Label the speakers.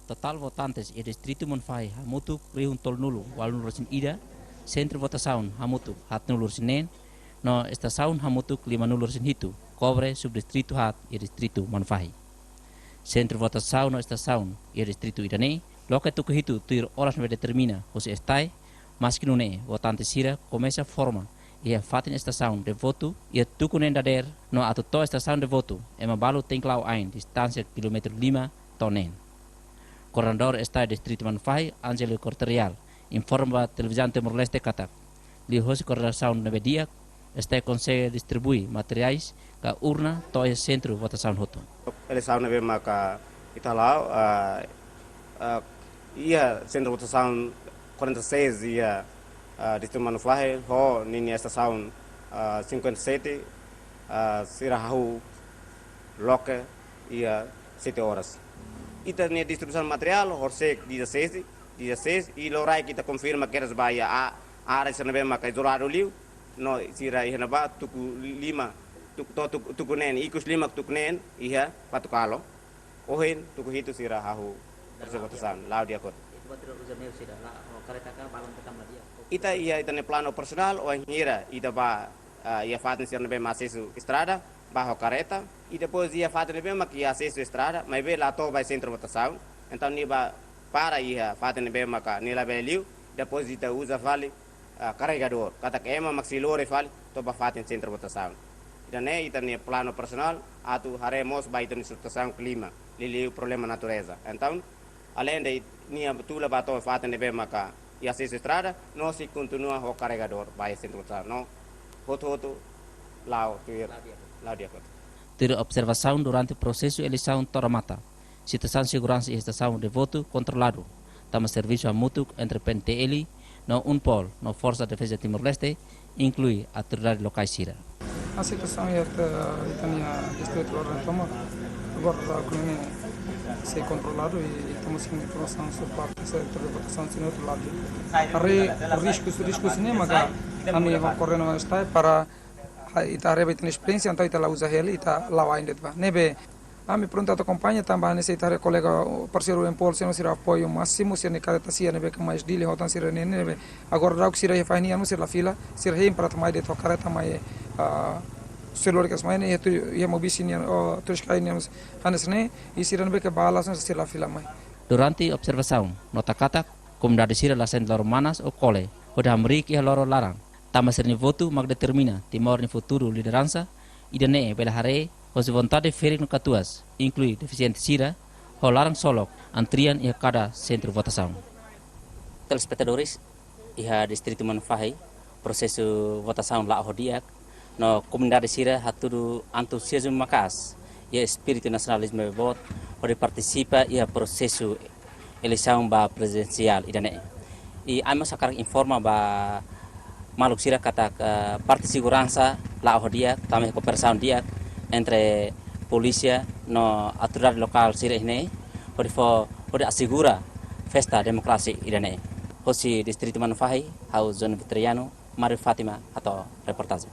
Speaker 1: total votantes e distrito Monfai hamutuk rihun tolnulu walun rosin ida, centro votação hamutuk hat nulur sinen, no estação hamutuk 5 nulur sin hitu, cobre subdistrito hat e distrito Monfai. Centro votação no estação e distrito idane, loca tuku hitu tuir horas me determina hosi estai, mas que nune votante sira começa forma e a fatin estação de voto e tuku nendader no atuto estação de voto e mabalu tenklau ain distância kilometro 5 tonen. Coordenador está distrito Monfai Angelo Corterial informa televisão Timor-Leste katak li hosi coordenação na media está consegue distribuir materiais ka urna to e centro votação hoto.
Speaker 2: Eleição na maka kita lá ia centro votação 46 ia distrito Monfai ho nini estação 57 sirahu loke ia 7 horas. Kita nih distribusi material horsek 16 e lorai kita confirma que eras baia a área se nebe maka isolado liu no sira ihna ba tuku 5 tuku nen ikus 5 tuku nen iha patukalo ohin tuku hitu sira hahu persebutasan lau dia kot ita ia itane plano personal o hira ita ba ia fatin sira nebe masesu estrada bajo careta e depois ia fazer bem que acesso estrada mas vê lá todo vai centro votação então ni ba para ia fazer bem maka ni lá velho depois ita usa vale carregador kata que ema maxilore vale to ba fazer centro votação então né ita ni plano personal atu haremos ba ita ni votação clima lili problema natureza então além de ni betul ba to fazer bem maka e acesso estrada não se continua o carregador vai centro votação não foto lao tuir
Speaker 1: Ter observação durante o processo de eleição toramata, situação de segurança e estação de voto controlado, tama serviço mútuo entre PNTL, no UNPOL, no Força de Defesa Timor-Leste, inclui a autoridade local sira.
Speaker 3: A situação é a distrito Lorentoma, agora a ser controlado e estamos sem informação sobre parte do setor de votação sem outro lado. Há riscos nem mas a minha correndo está para ita rebe tem experiência então ita lá usa ele ita lá ainda va nebe a me pronto a acompanha também nesse ita colega parceiro em Pol se não será apoio máximo se ne cada tasia nebe que mais dele hotan sira nebe agora dá que sira e faz não ser la fila sira hem para tomar de tocar também celular que as mãe e mo bisin o três cainhos hanesne e sira nebe que bala são ser la fila mai
Speaker 1: Durante observação nota kata comunidade sira la centro manas o cole hoda amrik e loro larang tama ser ni voto mag determina Timor ni futuro liderança e dane pela hare os vontade ferir no catuas inclui deficiente sira ho larang solok antrian e cada centro votação. Telespectadores iha distrito Monfai processo votação lá hodiak no comunidade sira haturu antusiasmo makas e espírito nacionalismo voto onde participa e processo eleição ba presidencial e dane e amo sakar informa ba maluk sira kata parte segurança lá dia também cooperação dia entre polícia no autoridade local sira ini pode assegura festa demokrasi irane hosi distrito Monfai hau zona Vitoriano Mario Fatima atau reportase